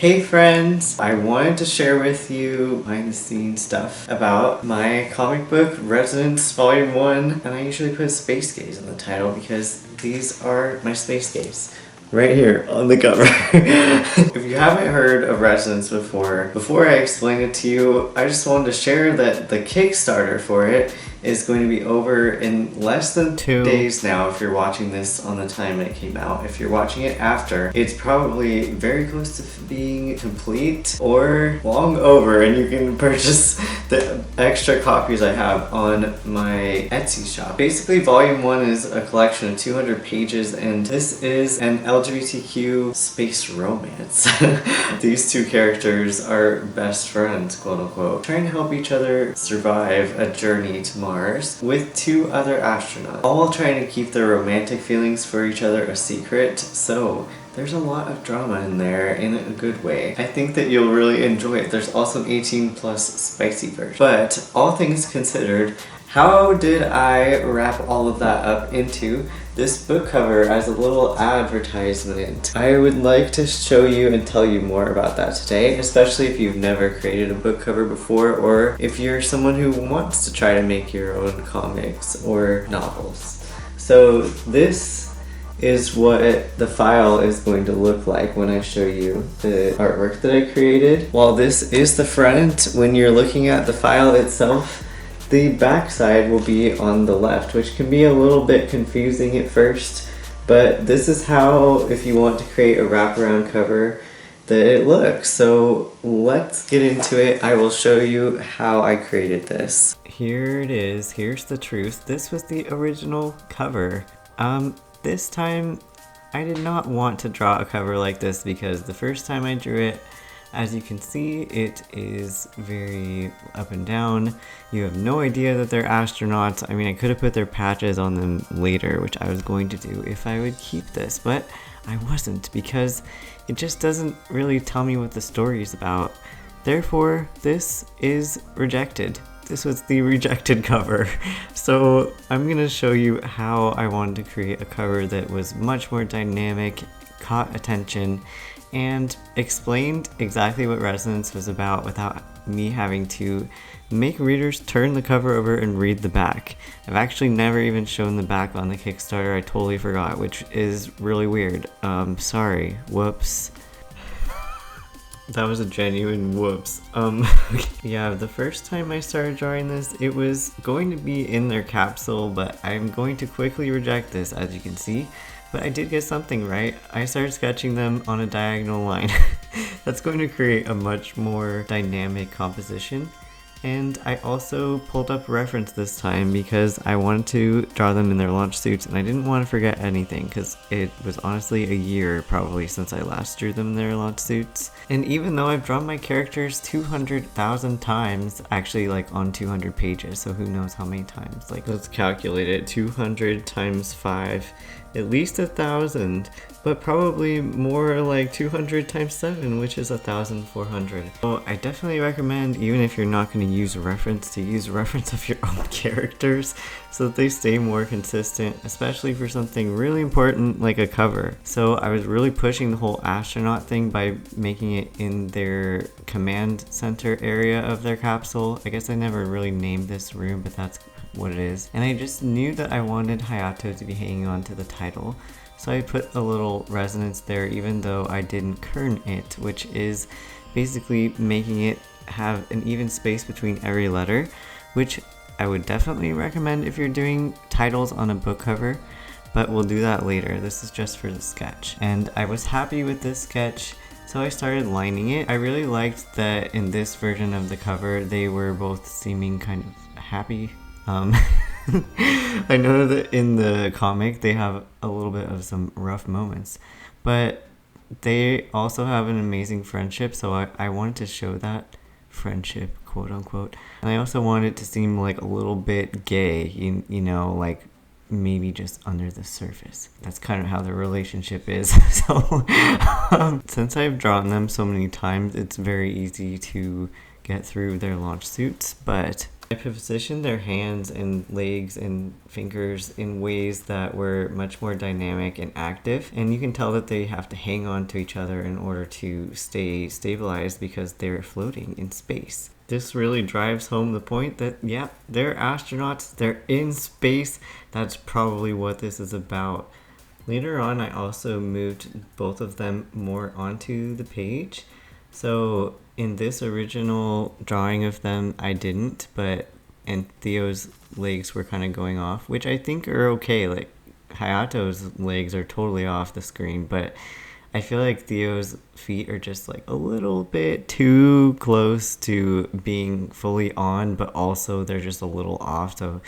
Hey friends! I wanted to share with you behind the scenes stuff about my comic book Resonance Volume 1, and I usually put Space Gaze in the title because these are my space gaze. Right here on the cover. If you haven't heard of Resonance before I explain it to you, I just wanted to share that the Kickstarter for it is going to be over in less than 2 days now if you're watching this on the time it came out. If you're watching it after, it's probably very close to being complete or long over, and you can purchase the extra copies I have on my Etsy shop. Basically, Volume 1 is a collection of 200 pages, and this is an LGBTQ space romance. These two characters are best friends, quote unquote, trying to help each other survive a journey to Mars with 2 other astronauts, all while trying to keep their romantic feelings for each other a secret. So there's a lot of drama in there in a good way. I think that you'll really enjoy it. There's also an 18+ spicy version. But all things considered, how did I wrap all of that up into this book cover as a little advertisement? I would like to show you and tell you more about that today, especially if you've never created a book cover before, or if you're someone who wants to try to make your own comics or novels. So this is what the file is going to look like when I show you the artwork that I created. While this is the front, when you're looking at the file itself, the back side will be on the left, which can be a little bit confusing at first, but this is how, if you want to create a wraparound cover, that it looks. So let's get into it. I will show you how I created this. Here it is. Here's the truth. This was the original cover. This time I did not want to draw a cover like this because the first time I drew it, as you can see, it is very up and down. You have no idea that they're astronauts. I mean, I could have put their patches on them later, which I was going to do if I would keep this, but I wasn't because it just doesn't really tell me what the story is about. Therefore, this is rejected. This was the rejected cover. So I'm gonna show you how I wanted to create a cover that was much more dynamic, caught attention, and explained exactly what Resonance was about without me having to make readers turn the cover over and read the back. I've actually never even shown the back on the Kickstarter. I totally forgot, which is really weird. Sorry, whoops. That was a genuine whoops. Yeah, the first time I started drawing this, it was going to be in their capsule, but I'm going to quickly reject this, as you can see. But I did get something right. I started sketching them on a diagonal line. That's going to create a much more dynamic composition. And I also pulled up a reference this time because I wanted to draw them in their launch suits, and I didn't want to forget anything because it was honestly a year probably since I last drew them in their launch suits. And even though I've drawn my characters 200,000 times, actually like on 200 pages, so who knows how many times, like let's calculate it, 200 times 5, at least 1,000, but probably more like 200 times 7, which is 1,400. So I definitely recommend, even if you're not going to use a reference, to use a reference of your own characters so that they stay more consistent, especially for something really important like a cover. So I was really pushing the whole astronaut thing by making it in their command center area of their capsule. I guess I never really named this room, but that's what it is. And I just knew that I wanted Hayato to be hanging on to the title, so I put a little resonance there even though I didn't kern it, which is basically making it have an even space between every letter, which I would definitely recommend if you're doing titles on a book cover, but we'll do that later. This is just for the sketch. And I was happy with this sketch, so I started lining it. I really liked that in this version of the cover they were both seeming kind of happy. I know that in the comic they have a little bit of some rough moments, but they also have an amazing friendship, so I wanted to show that friendship, quote unquote. And I also wanted it to seem like a little bit gay, you know, like maybe just under the surface. That's kind of how the relationship is. So since I've drawn them so many times, it's very easy to get through their launch suits, but I positioned their hands and legs and fingers in ways that were much more dynamic and active, and you can tell that they have to hang on to each other in order to stay stabilized because they're floating in space. This really drives home the point that, yeah, they're astronauts, they're in space. That's probably what this is about. Later on, I also moved both of them more onto the page. So in this original drawing of them, I didn't, and Theo's legs were kind of going off, which I think are okay. Like, Hayato's legs are totally off the screen, but I feel like Theo's feet are just like a little bit too close to being fully on, but also they're just a little off, so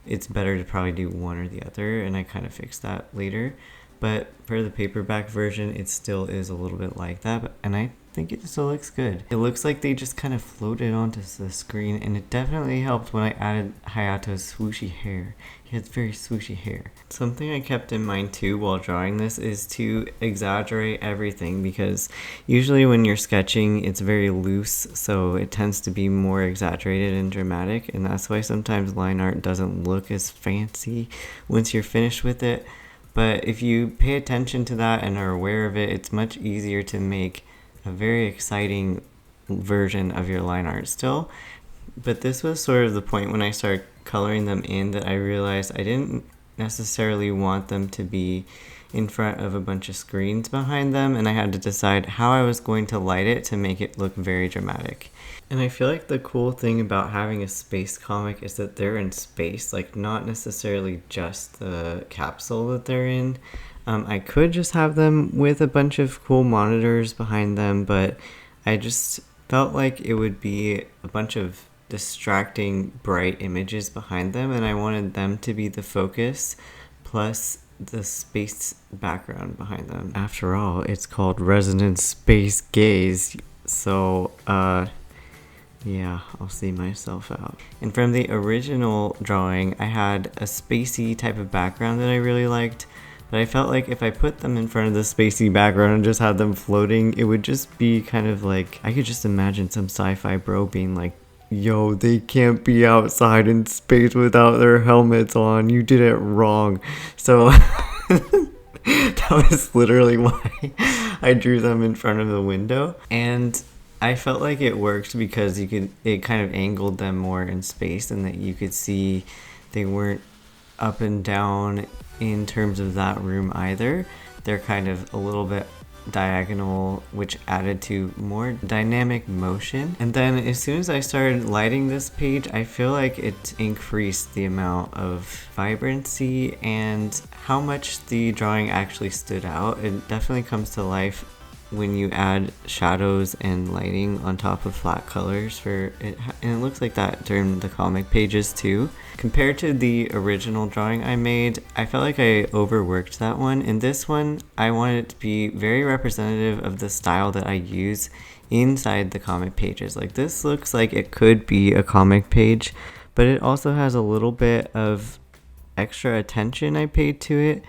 it's better to probably do one or the other, and I kind of fixed that later. But for the paperback version, it still is a little bit like that, and I think it still looks good. It looks like they just kind of floated onto the screen, and it definitely helped when I added Hayato's swooshy hair. He has very swooshy hair. Something I kept in mind too while drawing this is to exaggerate everything, because usually when you're sketching, it's very loose, so it tends to be more exaggerated and dramatic, and that's why sometimes line art doesn't look as fancy once you're finished with it. But if you pay attention to that and are aware of it, it's much easier to make a very exciting version of your line art still. But this was sort of the point when I started coloring them in that I realized I didn't necessarily want them to be in front of a bunch of screens behind them, and I had to decide how I was going to light it to make it look very dramatic. And I feel like the cool thing about having a space comic is that they're in space, like not necessarily just the capsule that they're in. I could just have them with a bunch of cool monitors behind them, but I just felt like it would be a bunch of distracting bright images behind them, and I wanted them to be the focus plus the space background behind them. After all, it's called Resonant Space Gaze, so yeah, I'll see myself out. And from the original drawing, I had a spacey type of background that I really liked, but I felt like if I put them in front of the spacey background and just had them floating, it would just be kind of like, I could just imagine some sci-fi bro being like, yo, they can't be outside in space without their helmets on, you did it wrong. So that was literally why I drew them in front of the window, and I felt like it worked because it kind of angled them more in space, and that you could see they weren't up and down in terms of that room either. They're kind of a little bit diagonal, which added to more dynamic motion. And then as soon as I started lighting this page, I feel like it increased the amount of vibrancy and how much the drawing actually stood out. It definitely comes to life when you add shadows and lighting on top of flat colors for it, and it looks like that during the comic pages too. Compared to the original drawing I made, I felt like I overworked that one. In this one, I wanted it to be very representative of the style that I use inside the comic pages. Like, this looks like it could be a comic page, but it also has a little bit of extra attention I paid to it,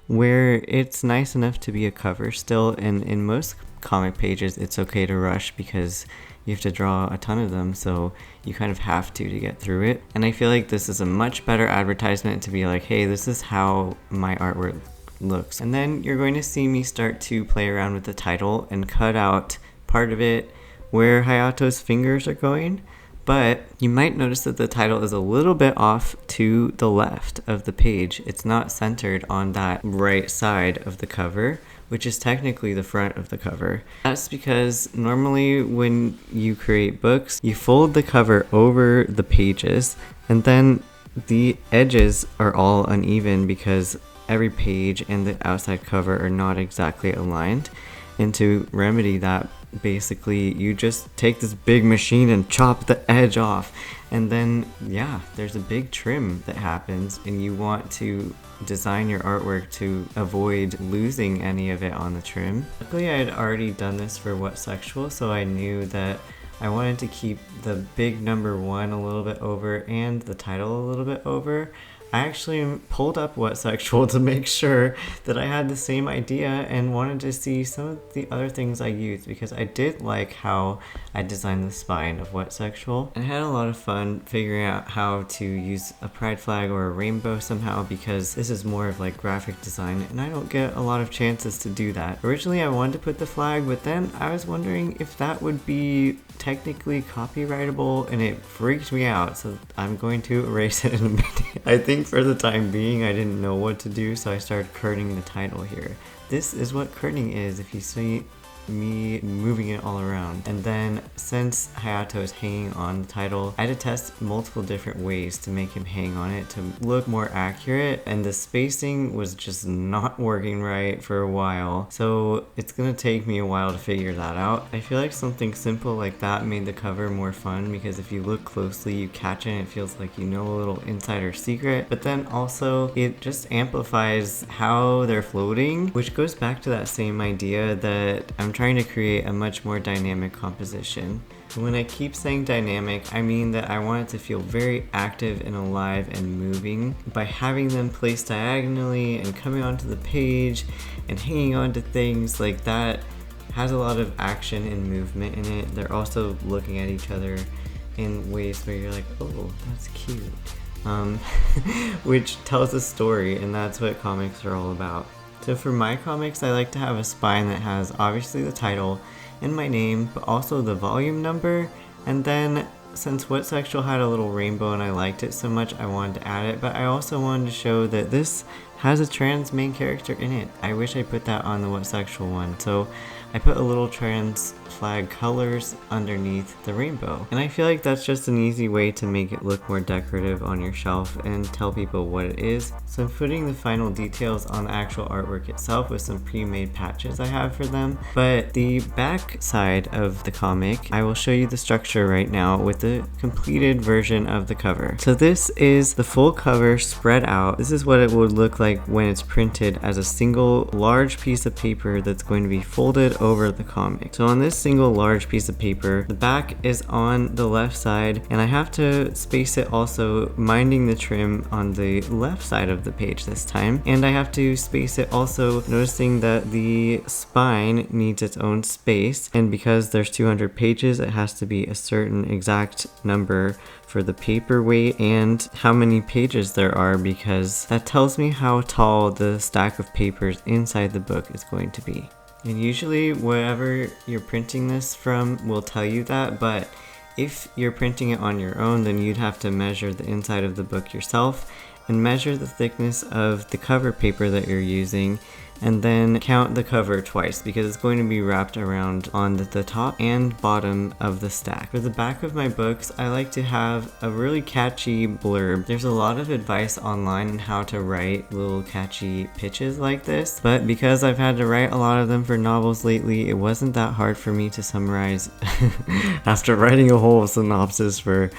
where it's nice enough to be a cover still, and in most comic pages it's okay to rush because you have to draw a ton of them, so you kind of have to get through it. And I feel like this is a much better advertisement to be like, hey, this is how my artwork looks. And then you're going to see me start to play around with the title and cut out part of it where Hayato's fingers are going. But you might notice that the title is a little bit off to the left of the page. It's not centered on that right side of the cover, which is technically the front of the cover. That's because normally when you create books, you fold the cover over the pages, and then the edges are all uneven because every page and the outside cover are not exactly aligned. And to remedy that, basically you just take this big machine and chop the edge off, and then yeah, there's a big trim that happens, and you want to design your artwork to avoid losing any of it on the trim. Luckily I had already done this for What's Sexual, so I knew that I wanted to keep the big number 1 a little bit over and the title a little bit over, I actually pulled up What Sexual to make sure that I had the same idea and wanted to see some of the other things I used, because I did like how I designed the spine of What Sexual. I had a lot of fun figuring out how to use a pride flag or a rainbow somehow, because this is more of like graphic design and I don't get a lot of chances to do that. Originally I wanted to put the flag, but then I was wondering if that would be technically copyrightable and it freaked me out, so I'm going to erase it in a minute. I think for the time being I didn't know what to do, so I started kerning the title here. This is what kerning is if you see me moving it all around. And then since Hayato is hanging on the title, I had to test multiple different ways to make him hang on it to look more accurate, and the spacing was just not working right for a while, so it's gonna take me a while to figure that out. I feel like something simple like that made the cover more fun, because if you look closely you catch it and it feels like you know a little insider secret, but then also it just amplifies how they're floating, which goes back to that same idea that I'm trying to create a much more dynamic composition. When I keep saying dynamic, I mean that I want it to feel very active and alive and moving by having them placed diagonally and coming onto the page and hanging onto things like that. Has a lot of action and movement in it. They're also looking at each other in ways where you're like, oh, that's cute. Which tells a story, and that's what comics are all about. So for my comics, I like to have a spine that has obviously the title and my name, but also the volume number. And then since What Sexual had a little rainbow and I liked it so much, I wanted to add it, but I also wanted to show that this has a trans main character in it. I wish I put that on the What Sexual one. So I put a little trans flag colors underneath the rainbow. And I feel like that's just an easy way to make it look more decorative on your shelf and tell people what it is. So I'm putting the final details on the actual artwork itself with some pre-made patches I have for them. But the back side of the comic, I will show you the structure right now with the completed version of the cover. So this is the full cover spread out. This is what it would look like when it's printed as a single large piece of paper that's going to be folded over the comic. So on this single large piece of paper, the back is on the left side, and I have to space it also minding the trim on the left side of the page this time, and I have to space it also noticing that the spine needs its own space, and because there's 200 pages, it has to be a certain exact number for the paper weight and how many pages there are, because that tells me how tall the stack of papers inside the book is going to be. And usually wherever you're printing this from will tell you that, but if you're printing it on your own, then you'd have to measure the inside of the book yourself and measure the thickness of the cover paper that you're using, and then count the cover twice because it's going to be wrapped around on the top and bottom of the stack. For the back of my books, I like to have a really catchy blurb. There's a lot of advice online on how to write little catchy pitches like this, but because I've had to write a lot of them for novels lately, it wasn't that hard for me to summarize after writing a whole synopsis for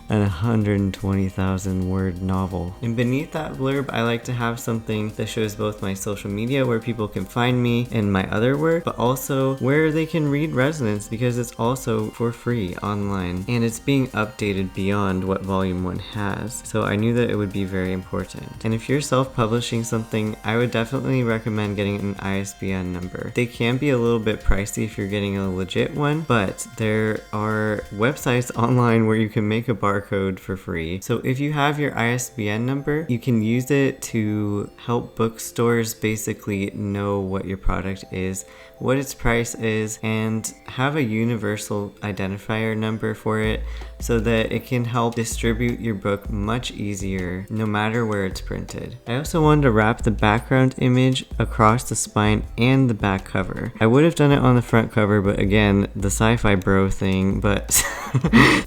an 120,000 word novel. And beneath that blurb, I like to have something that shows both my social media where people can find me and my other work, but also where they can read Resonance, because it's also for free online and it's being updated beyond what volume 1 has. So I knew that it would be very important. And if you're self-publishing something, I would definitely recommend getting an ISBN number. They can be a little bit pricey if you're getting a legit one, but there are websites online where you can make a barcode for free. So if you have your ISBN number, you can use it to help bookstores basically know what your product is, what its price is, and have a universal identifier number for it so that it can help distribute your book much easier no matter where it's printed. I also wanted to wrap the background image across the spine and the back cover. I would have done it on the front cover, but again, the sci-fi bro thing, but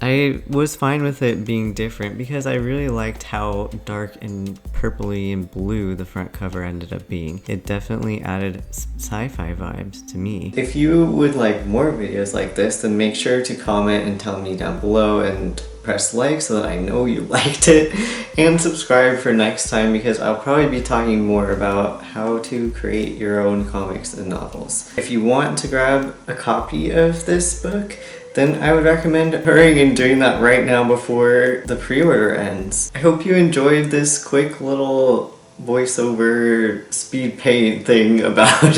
I was fine with it being different because I really liked how dark and purpley and blue the front cover ended up being. It definitely added sci-fi vibes to me. If you would like more videos like this, then make sure to comment and tell me down below and press like so that I know you liked it, and subscribe for next time because I'll probably be talking more about how to create your own comics and novels. If you want to grab a copy of this book, then I would recommend hurrying and doing that right now before the pre-order ends. I hope you enjoyed this quick little voiceover speed paint thing about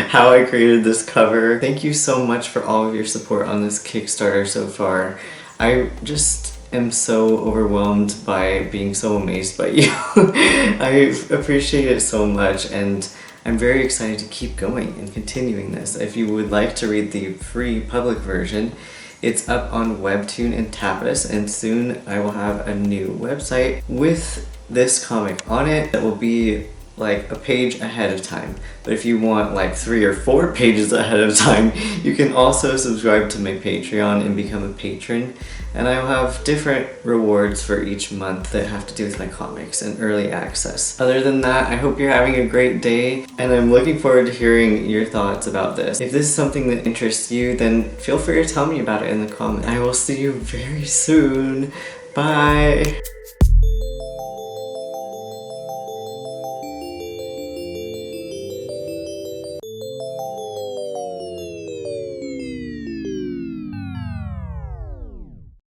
how I created this cover. Thank you so much for all of your support on this Kickstarter so far. I just am so overwhelmed by being so amazed by you. I appreciate it so much, and I'm very excited to keep going and continuing this. If you would like to read the free public version, it's up on Webtoon and Tapas, and soon I will have a new website with this comic on it that will be like a page ahead of time. But if you want like 3 or 4 pages ahead of time, you can also subscribe to my Patreon and become a patron. And I will have different rewards for each month that have to do with my comics and early access. Other than that, I hope you're having a great day, and I'm looking forward to hearing your thoughts about this. If this is something that interests you, then feel free to tell me about it in the comments. I will see you very soon. Bye!